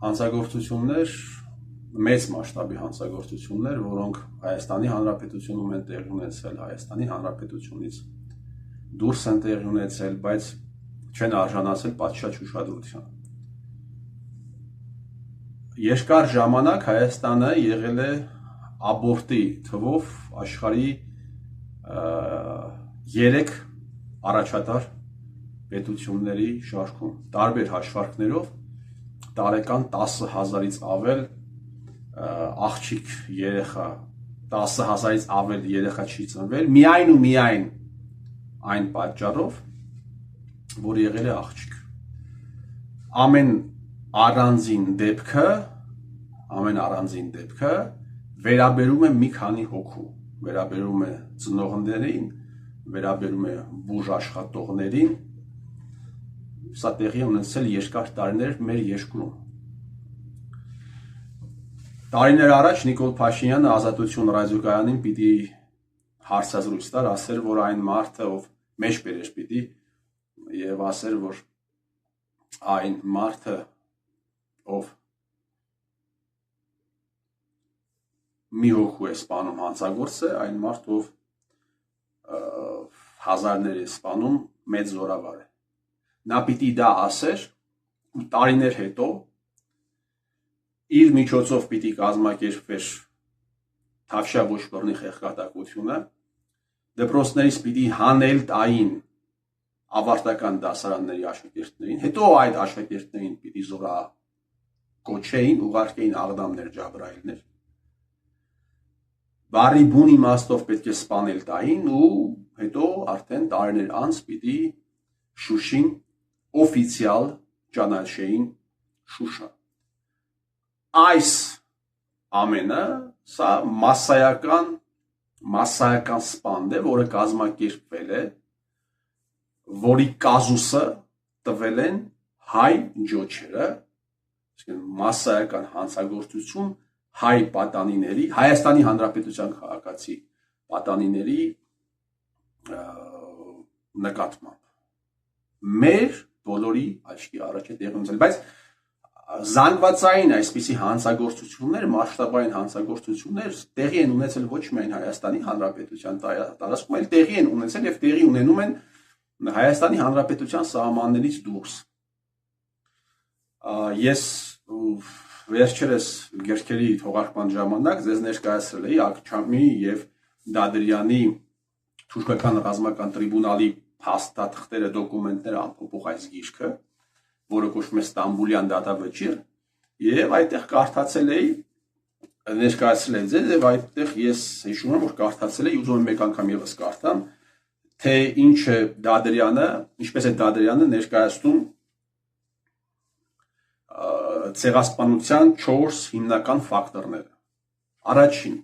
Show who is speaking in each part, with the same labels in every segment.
Speaker 1: հանցագործություններ, մեծ մասշտաբի հանցագործություններ, որոնք Հայաստանի Հանրապետությունում են տեղի ունեցել, Հայաստանի Հանրապետությունից դուրս են տեղի ունեցել, բայց չեն արժանացել պատշաճ ուշադրության։ Երկար ժամանակ Հայաստանը եղել է աբորտի թվով աշխարհի 3 առաջատար պետությունների շարքում, տարբեր հաշվարկներով տարեկան 10,000-ից ավել աղջիկ երեխա, 10,000-ից ավել երեխա չի ծնվել, միայն ու միայն այն պատճառով, որ եղել է աղջիկ։ Ամեն առանձին դեպքը վերաբերում է մի քանի հոգու, վերաբերում է ծնողներին, վերաբերում է բուժ աշխատողներին, սա տեղի է ունեցել երկար տարիներ մեր երկրում։ Տարիներ առաջ Նիկոլ Փաշինյանը Ազատություն ռադիոկայանին պիտի հարցազրույց տար, ասեր, որ այն մարդը, ով մեջբերեր պիտի եւ ասեր, որ այն մարդը, ով մի հոգու է սպանում հանցագործ է, այն մարդ, ով հազարներ է սպանում, մեծ զորավար է։ Նա պիտի դա ասեր ու տարիներ հետո իր միջոցով պիտի կազմակերպվեր Թավշյա Ոչբռնի խեղկատակությունը, դպրոցներից պիտի հանել տային ավարտական դասարանների աշակերտներին, հետո այդ աշակերտներին պիտի զորակոչեին, ուղարկեին Աղդամներ, Ջաբրայիլներ, բառի բուն իմաստով պետք է սպանել տային ու հետո արդեն տարիներ անց պիտի Շուշին օֆիցիալ ճանաչեին Շուշա։ Այս ամենը սա massայական սպանդ է, որը կազմակերպվել է, որի կազուսը տվել են հայ ջոչերը, massայական հանցագործություն հայ պատանիների, Հայաստանի Հանրապետության քաղաքացի պատանիների նկատմամբ։ Մեր բոլորի աչքի առաջ է տեղի ունեցել, բայց զանգվածային այսպիսի հանցագործություններ, մասշտաբային հանցագործություններ տեղի են ունեցել ոչ միայն Հայաստանի Հանրապետության տարածքում, այլ տեղի են ունեցել եւ տեղի ունենում են Հայաստանի Հանրապետության սահմաններից դուրս։ Ես վերջերս գրքերի թողարկման ժամանակ ձեզ ներկայացրել էի Աքչամի եւ Դադրյանի թուրքական ռազմական տրիբունալի փաստաթղթերը, դոկումենտները ամփոփող այս գիրքը, որը կոչվում է Ստամբուլյան դատավճիռ, եւ այդտեղ կարդացել էի, ներկայացրել եմ ձեզ եւ այդտեղ ես հիշում եմ, որ կարդացել էի, ուզում եմ մեկ անգամ եւս կարդամ, թե ինչ է Դադրյանը, ինչպես է Դադրյանը ներկայացնում ցեղասպանության 4 հիմնական факторները։ Առաջին.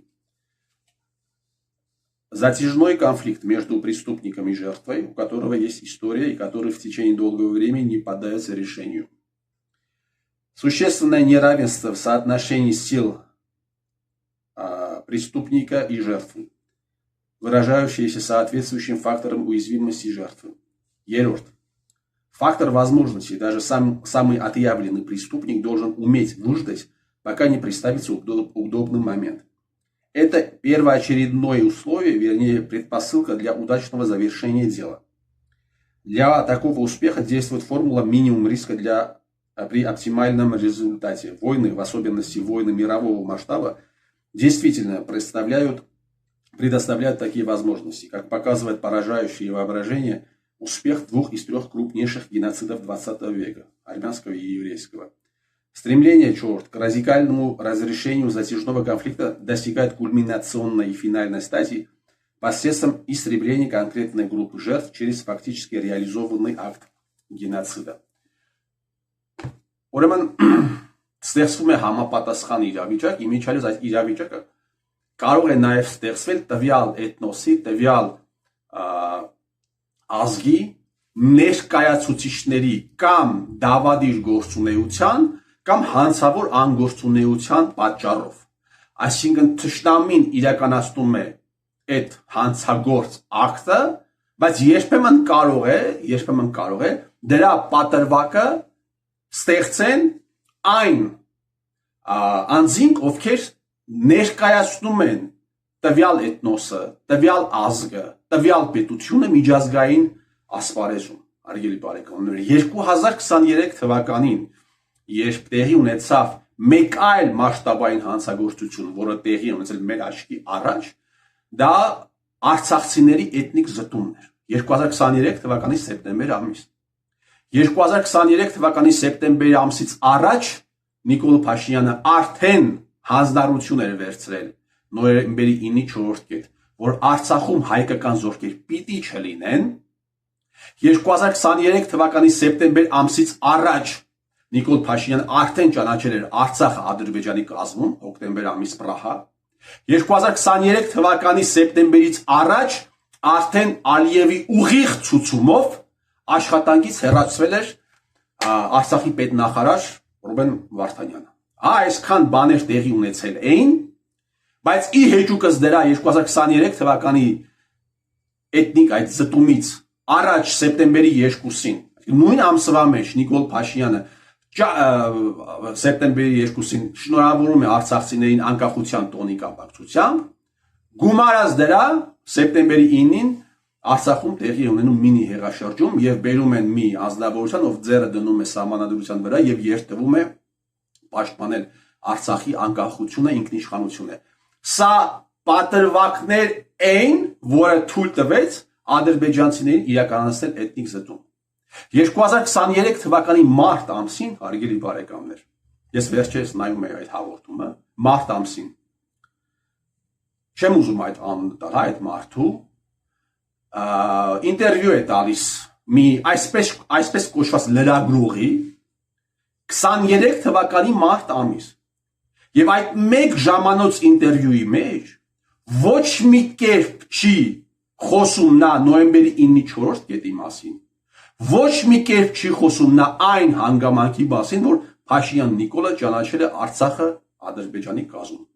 Speaker 1: Затяжной конфликт между преступником и жертвой, у которого есть история и который в течение долгого времени не поддается решению. Существенное неравенство в соотношении сил преступника и жертвы, выражающееся соответствующим фактором уязвимости жертвы. Ерорт. Фактор возможностей. Даже самый отъявленный преступник должен уметь выждать, пока не представится удобный момент. Это первоочередное условие, вернее, предпосылка для удачного завершения дела. Для такого успеха действует формула минимум риска при оптимальном результате. Войны, в особенности войны мирового масштаба, действительно предоставляют такие возможности, как показывает поражающее воображение успех 2 из 3 крупнейших геноцидов 20 века, армянского и еврейского. Стремление к радикальному разрешению затяжного конфликта достигает кульминационной и финальной стадии посредством истребления конкретной группы жертв через фактически реализованный акт геноцида. Ուրեմն ստեղծվում է համապատասխան իրավիճակ, իմիջիալից այդ իրավիճակը կարող է նաև ստեղծվել տվյալ էթնոսի, տվյալ ազգի ներկայացուցիչների կամ դավադիր գործունեության կամ հանցավոր անգործունեության պատճառով։ Այսինքն թշնամին իրականացնում է այդ հանցագործ ակտը, բայց երբեմն կարող է դրա պատրվակը ստեղծեն այն անձինք, ովքեր ներկայացնում են տվյալ էթնոսը, տվյալ ազգը, տվյալ պետությունը միջազգային ասպարեզում, հարգելի բարեկամներ, 2023 թվականին, երբ տեղի ունեցավ մեկ այլ մասշտաբային հանցագործություն, որը տեղի ունեցել մեր աչքի առաջ, դա արցախցիների էթնիկ զտումն էր 2023 թվականի սեպտեմբեր ամիս։ 2023 թվականի սեպտեմբերի ամսից առաջ Նիկոլ Փաշինյանը արդեն հանձնարարություն էր վերցրել նոյեմբերի 9-ի 4-րդ կետ, որ Արցախում հայկական զորքեր պիտի չլինեն։ 2023 թվականի սեպտեմբեր ամսից առաջ Նիկոլ Փաշինյանը արդեն ճանաչել էր Արցախը Ադրբեջանի կազմում, հոկտեմբեր ամիս Պրահա։ 2023 թվականի սեպտեմբերից առաջ արդեն Ալիևի ուղիղ ցուցումով աշխատանքից հեռացվել էր Արցախի պետնախարար Ռուբեն Վարդանյանը։ Այսքան բաներ տեղի ունեցել էին, բայց ի հեճուկս դրա 2023 թվականի էթնիկ այդ զտումից առաջ սեպտեմբերի 2-ին, նույն ամսվա մեջ Նիկոլ Փաշինյանը սեպտեմբերի 2-ին շնորհավորում է արցախցիներին անկախության տոնի կապակցությամբ, գումարած դրա սեպտեմբերի 9-ին Արցախում տեղի ունենում մինի հեղաշրջում եւ բերում են մի ազնվորության, ով ձեռը դնում է սահմանադրության վրա եւ երթվում է պաշտպանել Արցախի անկախությունը, ինքնիշխանությունը։ Սա պատրվակներ էին, որը թույլ տվեց ադրբեջանցիներին իրականացնել էթնիկ զտում։ 2023 թվականի մարտ ամսին, հարգելի բարեկամներ, ես վերջերս նայում եի այդ հաղորդումը, մարտ ամսին, չեմ ուզում այդ անունը տալ, այդ մարդու, ինտերվյու է տալիս մի այսպես կոչված լրագրողի 23 թվականի մարտ ամիս, եւ այդ մեկ ժամանոց ինտերվյուի մեջ ոչ մի կերպ չի խոսում նա նոյեմբերի 9-ի 4-րդ կետի մասին, ոչ մի կերպ չի խոսում նա այն հանգամանքի մասին, որ Փաշինյան Նիկոլը ճանաչել է Արցախը Ադրբեջանի կազմում,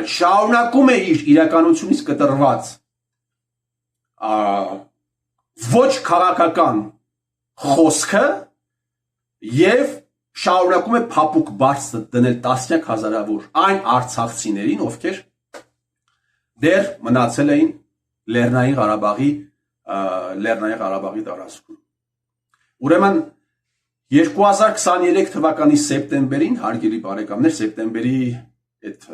Speaker 1: այլ շարունակում է իր իրականությունից կտրված ոչ քաղաքական խոսքը եւ շարունակում է փափուկ բարձր դնել տասնյակ հազարավոր այն արցախցիներին, ովքեր դեռ մնացել էին Լեռնային Ղարաբաղի տարածքում։ Ուրեմն 2023 թվականի սեպտեմբերին, հարգելի բարեկամներ, սեպտեմբերի այդ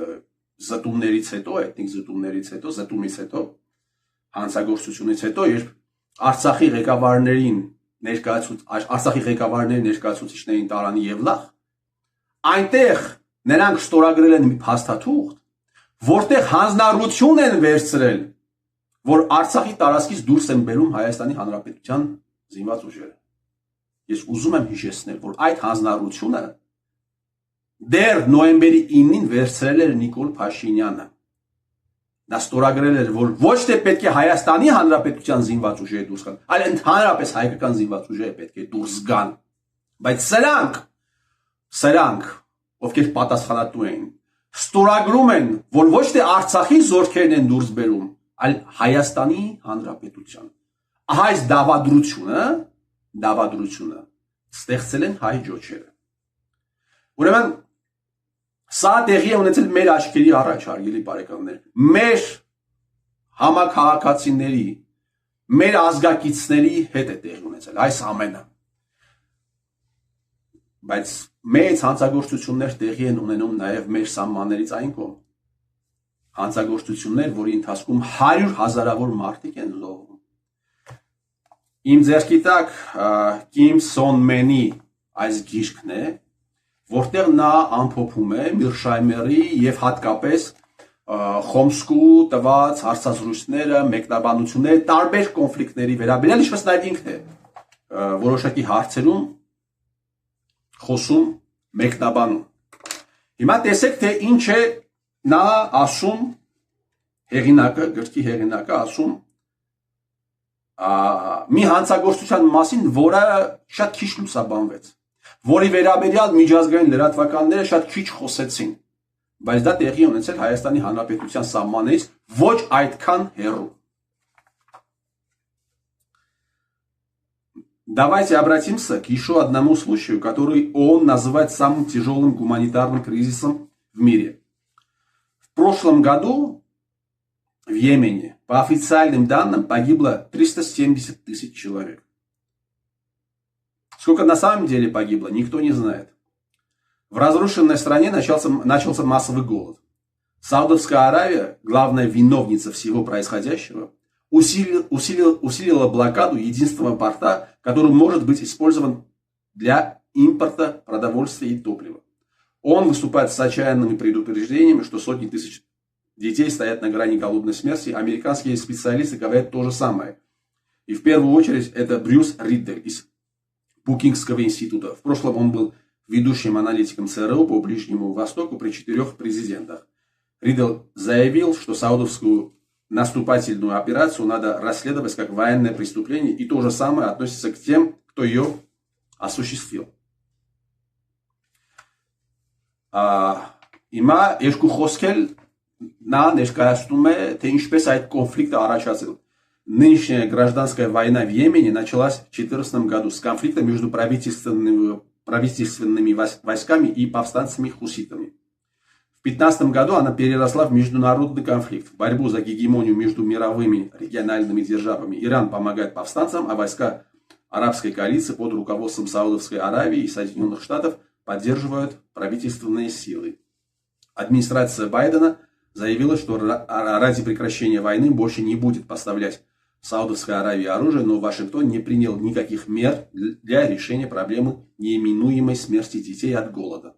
Speaker 1: զտումներից հետո, էթնիկ զտումներից հետո, զտումից հետո, հանցագործությունից հետո, երբ Արցախի ղեկավարների ներկայացուցիչներին Տարանի Եվլախ, այնտեղ նրանք ստորագրել են մի փաստաթուղթ, որտեղ հանձնարարություն են վերցրել, որ Արցախի տարածքից դուրս են բերում Հայաստանի Հանրապետության զինված ուժերը։ Ես ուզում եմ հիշեցնել, որ այդ հանձնարարությունը դեռ նոյեմբերի 9-ին վերցրել էր Նիկոլ Փաշինյանը։ Նա ստորագրել էր, որ ոչ թե պետք է Հայաստանի Հանրապետության զինված ուժերը դուրս գան, այլ ընդհանրապես հայկական զինված ուժերը պետք է դուրս գան։ Բայց սրանք, ովքեր պատասխանատու էին, ստորագրում են, որ ոչ թե Արցախի զորքերն են դուրս բերում, այլ Հայաստանի Հանրապետության։ Ահա այս դավադրությունը ստեղծել են հայ ջոչերը։ Ուրեմն սա տեղի է ունեցել մեր աչքերի առաջ, հարգելի բարեկամներ, մեր համաքաղաքացիների, մեր ազգակիցների հետ է տեղի ունեցել այս ամենը։ Բայց մեծ հանցագործություններ տեղի են ունենում նաև մեր սահմաններից այն կողմ։ Հանցագործություններ, որի ընթացքում 100,000-ավոր մարդիկ են զոհվում։ Իմ ձեռքի տակ Կիմ Սոն Մենի այս գիրքն է, որտեղ նա ամփոփում է Միրշայմերի եւ հատկապես Խոմսկու տված հարցազրույցները, մեկնաբանությունները տարբեր կոնֆլիկտների վերաբերյալ, ինչպես նաև ինքն է որոշակի հարցերում խոսում, մեկնաբանում։ Հիմա տեսեք, թե ինչ է նա ասում, գրքի հեղինակը ասում մի հանցագործության մասին, որը շատ քիչ լուսաբանվեց, որի վերաբերյալ միջազգային լրատվականները շատ քիչ խոսեցին, բայց դա տեղի ունեցել Հայաստանի Հանրապետության սահմաններից ոչ այդքան հեռու։ Давайте обратимся к еще одному случаю, который ООН называет самым тяжелым гуманитарным кризисом в мире. В прошлом году в Йемене, по официальным данным, погибло 370 тысяч человек. Сколько на самом деле погибло, никто не знает. В разрушенной стране начался массовый голод. Саудовская Аравия, главная виновница всего происходящего, усилила блокаду единственного порта, который может быть использован для импорта продовольствия и топлива. Он выступает с отчаянными предупреждениями, что сотни тысяч детей стоят на грани голодной смерти. Американские специалисты говорят то же самое. И в первую очередь это Брюс Риддель из Букингского института. В прошлом он был ведущим аналитиком ЦРУ по Ближнему Востоку при 4 президентах. Риддель заявил, что саудовскую наступательную операцию надо расследовать как военное преступление, и то же самое относится к тем, кто ее осуществил. Հիմա երկու խոսքել նա ներկայացնում է, թե ինչպես այդ կոնֆլիկտը առաջացել. Нынешняя гражданская война в Йемене началась в 2014 году с конфликта между правительственными войсками и повстанцами хуситами. В 2015 году она переросла в международный конфликт, в борьбу за гегемонию между мировыми региональными державами. Иран помогает повстанцам, а войска арабской коалиции под руководством Саудовской Аравии и Соединенных Штатов поддерживают правительственные силы. Администрация Байдена заявила, что ради прекращения войны больше не будет поставлять Саудовской Аравии оружие, но Вашингтон не принял никаких мер для решения проблемы неименуемой смерти детей от голода.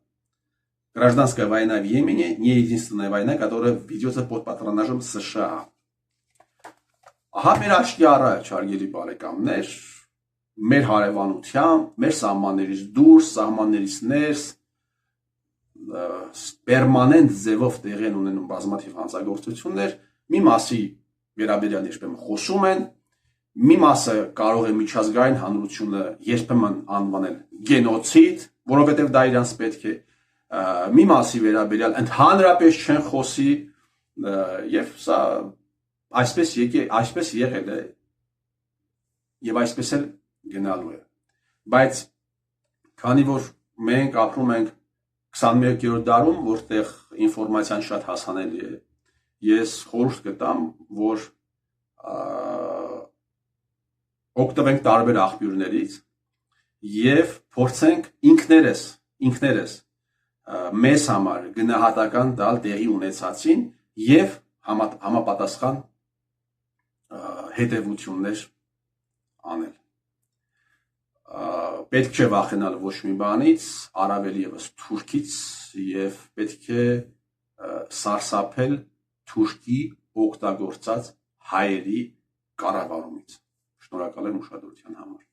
Speaker 1: Гражданская война в Йемене не единственная война, которая ведется под патронажем США. Ահա մեր աչքի առաջ, հարգելի բարեկամներ, մեր հարևանությամբ, մեր սահմաններից դուրս, սահմաններից ներս, պերմանենտ ձևով տեղի են ունենում բազմաթիվ հանցագործություններ, մի մասի վերաբերյալ երբեմն խոսում են, մի մասը կարող է միջազգային հանրությունը երբեմն անվանել գենոցիդ, որովհետև դա իրանց պետք է, մի մասի վերաբերյալ ընդհանրապես չեն խոսի, եւ սա այսպես եղել է եւ այսպես էլ գնալու է։ Բայց քանի որ մենք ապրում ենք 21-րդ դարում, որտեղ ինֆորմացիան շատ հասանելի է, ես խորհուրդ կտամ, որ օգտվենք տարբեր աղբյուրներից եւ փորձենք ինքներս մեզ համար գնահատական տալ տեղի ունեցածին եւ համապատասխան հետևություններ անել։ Պետք չէ վախենալ ոչ մի բանից, առավել ևս Թուրքից, եւ պետք է սարսափել Թուրքի օգտագործած հայերի կառավարումից։ Շնորհակալ եմ ուշադրության համար։